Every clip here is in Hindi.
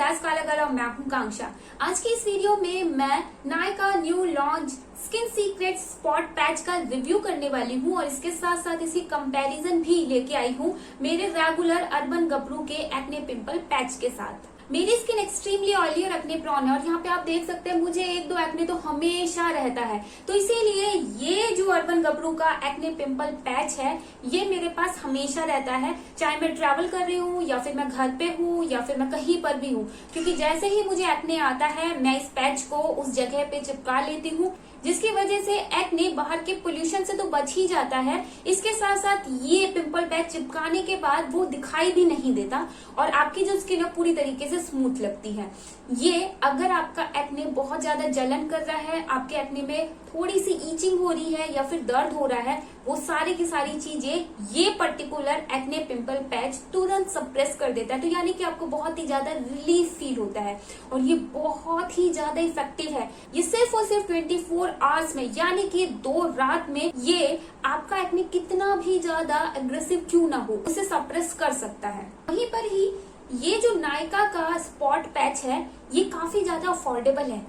मिजाज काला काला, मैं हूं कांक्षा। आज की इस वीडियो में मैं Nykaa new launch skin secret spot patch का रिव्यू करने वाली हूं और इसके साथ साथ इसकी कंपैरिजन भी लेके आई हूं मेरे रेगुलर अर्बन गबरू के एक्ने पिंपल पैच के साथ। मेरी स्किन एक्सट्रीमली ऑयली और एक्ने प्रोन है और यहाँ पे आप देख सकते हैं मुझे एक दो एक्ने तो हमेशा रहता है, तो इसीलिए ये जो अर्बन गबरू का एक्ने पिंपल पैच है ये मेरे पास हमेशा रहता है, चाहे मैं ट्रैवल कर रही हूँ या फिर मैं घर पे हूँ या फिर मैं कहीं पर भी हूँ, क्योंकि जैसे ही मुझे एक्ने आता है मैं इस पैच को उस जगह पे चिपका लेती हूँ, जिसकी वजह से एक्ने बाहर के पोल्यूशन से तो बच ही जाता है। इसके साथ साथ ये पिंपल पैच चिपकाने के बाद वो दिखाई भी नहीं देता और आपकी जो स्किन है पूरी तरीके से स्मूथ लगती है। ये अगर आपका एक्ने बहुत ज्यादा जलन कर रहा है, आपके एक्ने में थोड़ी सी ईचिंग हो रही है या फिर दर्द हो रहा है, वो सारी की सारी चीजें ये पर्टिकुलर एक्ने पिंपल पैच तुरंत सप्रेस कर देता है। तो यानी कि आपको बहुत ही ज्यादा रिलीफ फील होता है और ये बहुत ही ज्यादा इफेक्टिव है। ये सिर्फ और सिर्फ 24 आवर्स में यानी कि 2 रात में ये आपका एक्ने कितना भी ज्यादा एग्रेसिव क्यों ना हो उसे सप्रेस कर सकता है। वहीं पर ही ये जो नायका का स्पॉट पैच है ये काफी ज्यादा अफोर्डेबल है।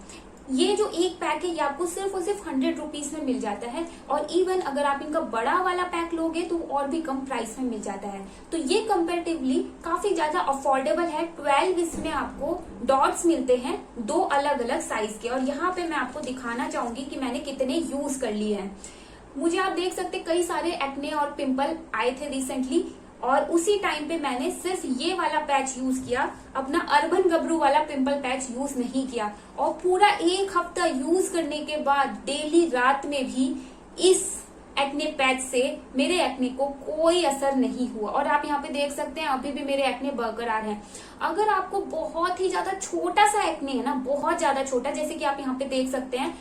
ये जो एक पैक है ये आपको सिर्फ और सिर्फ 100 रुपीज में मिल जाता है और इवन अगर आप इनका बड़ा वाला पैक लोगे तो और भी कम प्राइस में मिल जाता है। तो ये कंपैरेटिवली काफी ज्यादा अफोर्डेबल है। 12 इसमें आपको डॉट्स मिलते हैं 2 अलग अलग साइज के और यहाँ पे मैं आपको दिखाना चाहूंगी कि मैंने कितने यूज कर लिए हैं। मुझे आप देख सकते कई सारे एक्ने और पिंपल आए थे रिसेंटली और उसी टाइम पे मैंने सिर्फ ये वाला पैच यूज किया, अपना अर्बन गबरू वाला पिंपल पैच यूज नहीं किया और पूरा 1 हफ्ता यूज करने के बाद डेली रात में भी इस एक्ने पैच से मेरे एक्ने को कोई असर नहीं हुआ और आप यहाँ पे देख सकते हैं अभी भी मेरे एक्ने बरकरार हैं। अगर आपको बहुत ही ज्यादा छोटा सा एक्ने है ना, बहुत ज्यादा छोटा, जैसे कि आप यहाँ पे देख सकते हैं,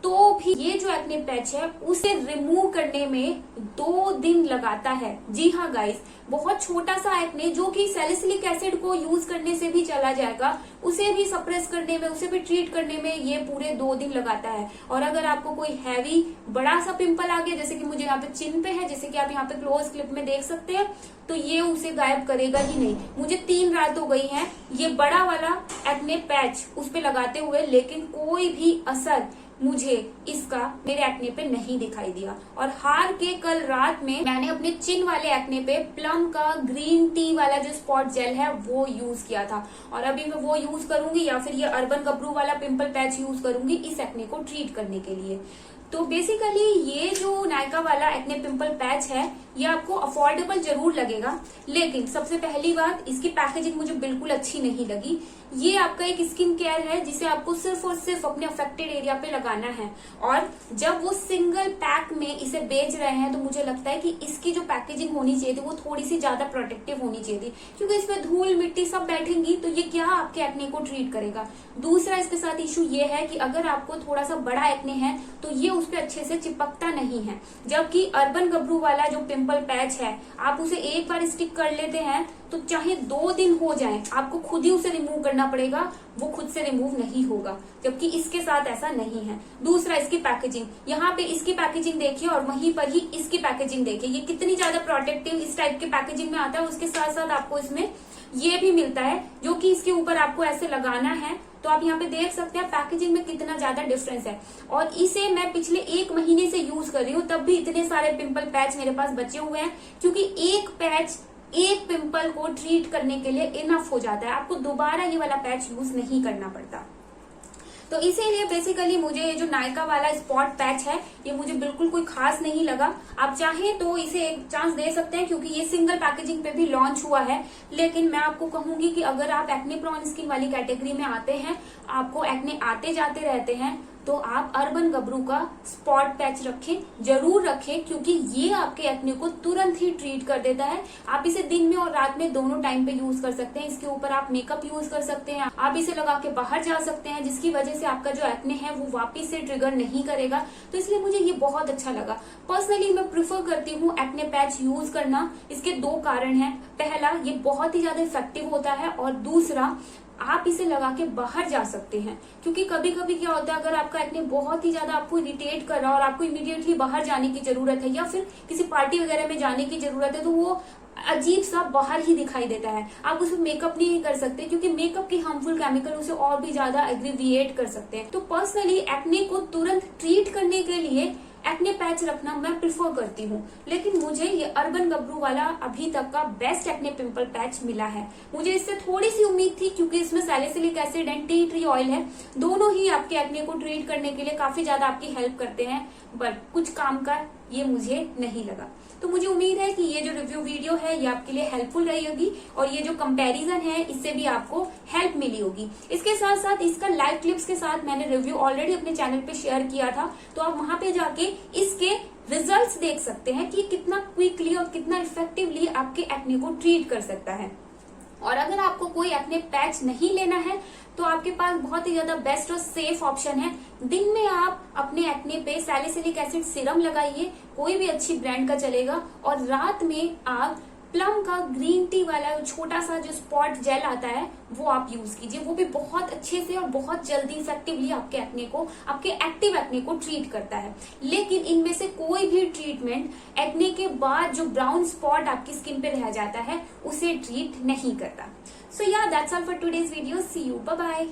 तो भी ये जो एक्ने पैच है उसे रिमूव करने में 2 दिन लगाता है। जी हाँ गाइस, बहुत छोटा सा एक्ने जो कि सैलिसिलिक एसिड को यूज करने से भी चला जाएगा, उसे भी सप्रेस करने में, उसे भी ट्रीट करने में ये पूरे 2 दिन लगाता है। और अगर आपको कोई हैवी बड़ा सा पिंपल आ गया, जैसे कि मुझे यहाँ पे चिन पे है, जैसे कि आप यहाँ पे क्लोज क्लिप में देख सकते हैं, तो ये उसे गायब करेगा ही नहीं। मुझे 3 रात हो गई है ये बड़ा वाला एक्ने पैच उस पे लगाते हुए, लेकिन कोई भी असर मुझे इसका मेरे एक्ने पे नहीं दिखाई दिया। और हार के कल रात में मैंने अपने चिन वाले एक्ने पे प्लम का ग्रीन टी वाला जो स्पॉट जेल है वो यूज किया था और अभी मैं वो यूज करूंगी या फिर ये अर्बन गबरू वाला पिंपल पैच यूज करूंगी इस एक्ने को ट्रीट करने के लिए। तो बेसिकली ये जो नायका वाला एक्ने पिंपल पैच है ये आपको अफोर्डेबल जरूर लगेगा, लेकिन सबसे पहली बात इसकी पैकेजिंग मुझे बिल्कुल अच्छी नहीं लगी। ये आपका एक स्किन केयर है जिसे आपको सिर्फ और सिर्फ अपने अफेक्टेड एरिया पे लगाना है और जब वो सिंगल पैक में इसे बेच रहे हैं तो मुझे लगता है कि इसकी जो पैकेजिंग होनी चाहिए थी वो थोड़ी सी ज्यादा प्रोटेक्टिव होनी चाहिए थी, क्योंकि इसमें धूल मिट्टी सब बैठेंगी तो ये क्या आपके एक्ने को ट्रीट करेगा। दूसरा इसके साथ इशू ये है कि अगर आपको थोड़ा सा बड़ा एक्ने है तो ये उस पर अच्छे से चिपकता नहीं है, जबकि अर्बन गबरू वाला जो पिंपल पैच है आप उसे एक बार स्टिक कर लेते हैं तो चाहे 2 दिन हो जाए आपको खुद ही उसे रिमूव करना पड़ेगा, वो खुद से रिमूव नहीं होगा, जबकि इसके साथ ऐसा नहीं है। दूसरा इसकी पैकेजिंग, यहाँ पे इसकी पैकेजिंग देखिए और वहीं पर ही इसकी पैकेजिंग देखिए, ये कितनी ज्यादा प्रोटेक्टिव इस टाइप के पैकेजिंग में आता है। उसके साथ साथ आपको इसमें ये भी मिलता है जो कि इसके ऊपर आपको ऐसे लगाना है, तो आप यहाँ पे देख सकते हैं पैकेजिंग में कितना ज्यादा डिफरेंस है। और इसे मैं पिछले 1 महीने से यूज कर रही हूँ तब भी इतने सारे पिंपल पैच मेरे पास बचे हुए हैं, क्योंकि एक पैच एक पिंपल को ट्रीट करने के लिए इनफ हो जाता है, आपको दोबारा ये वाला पैच यूज नहीं करना पड़ता। तो इसीलिए बेसिकली मुझे ये जो नायका वाला स्पॉट पैच है ये मुझे बिल्कुल कोई खास नहीं लगा। आप चाहें तो इसे एक चांस दे सकते हैं क्योंकि ये सिंगल पैकेजिंग पे भी लॉन्च हुआ है, लेकिन मैं आपको कहूंगी कि अगर आप एक्ने प्रोन स्किन वाली कैटेगरी में आते हैं, आपको एक्ने आते जाते रहते हैं, तो आप अर्बन गबरू का स्पॉट पैच रखें, जरूर रखें, क्योंकि ये आपके एक्ने को तुरंत ही ट्रीट कर देता है। आप इसे दिन में और रात में दोनों टाइम पे यूज कर सकते हैं। इसके ऊपर आप मेकअप यूज कर सकते हैं, आप इसे लगा के बाहर जा सकते हैं, जिसकी वजह से आपका जो एक्ने है वो वापिस से ट्रिगर नहीं करेगा। तो इसलिए मुझे ये बहुत अच्छा लगा। पर्सनली मैं प्रिफर करती हूँ एक्ने पैच यूज करना। इसके 2 कारण है। पहला, ये बहुत ही ज्यादा इफेक्टिव होता है और दूसरा, आप इसे लगा के बाहर जा सकते हैं। क्योंकि कभी कभी क्या होता है, अगर आपका एक्ने बहुत ही ज्यादा आपको इरिटेट कर रहा है और आपको इमीडिएटली बाहर जाने की जरूरत है या फिर किसी पार्टी वगैरह में जाने की जरूरत है, तो वो अजीब सा बाहर ही दिखाई देता है। आप उसमें मेकअप नहीं कर सकते क्योंकि मेकअप की हार्मफुल केमिकल उसे और भी ज्यादा एग्रीविएट कर सकते हैं। तो पर्सनली एक्ने को तुरंत ट्रीट करने के लिए एक्ने पैच रखना मैं प्रिफर करती हूँ, लेकिन मुझे ये अर्बन गबरू वाला अभी तक का बेस्ट एक्ने पिंपल पैच मिला है। मुझे इससे थोड़ी सी उम्मीद थी क्योंकि इसमें salicylic acid and tea tree oil है, दोनों ही आपके एक्ने को ट्रीट करने के लिए काफी ज्यादा आपकी हेल्प करते हैं, बट कुछ काम का ये मुझे नहीं लगा। तो मुझे उम्मीद है कि ये जो रिव्यू वीडियो है ये आपके लिए हेल्पफुल रही होगी और ये जो कंपैरिजन है इससे भी आपको हेल्प मिली होगी। इसके साथ साथ इसका लाइव क्लिप्स के साथ मैंने रिव्यू ऑलरेडी अपने चैनल पे शेयर किया था, तो आप वहां पे जाके इसके रिजल्ट्स देख सकते हैं कि कितना क्विकली और कितना इफेक्टिवली आपके एक्ने को ट्रीट कर सकता है। और अगर आपको कोई एक्ने पैच नहीं लेना है तो आपके पास बहुत ही ज्यादा बेस्ट और सेफ ऑप्शन है। दिन में आप अपने एक्ने पे सैलिसिलिक एसिड सीरम लगाइए, कोई भी अच्छी ब्रांड का चलेगा, और रात में आप प्लम का ग्रीन टी वाला छोटा सा जो स्पॉट जेल आता है वो आप यूज कीजिए। वो भी बहुत अच्छे से और बहुत जल्दी इफेक्टिवली आपके एक्ने को, आपके एक्टिव एक्ने को ट्रीट करता है। लेकिन इनमें से कोई भी ट्रीटमेंट एक्ने के बाद जो ब्राउन स्पॉट आपकी स्किन पे रह जाता है उसे ट्रीट नहीं करता। सो या that's all for today's video. See you, bye bye.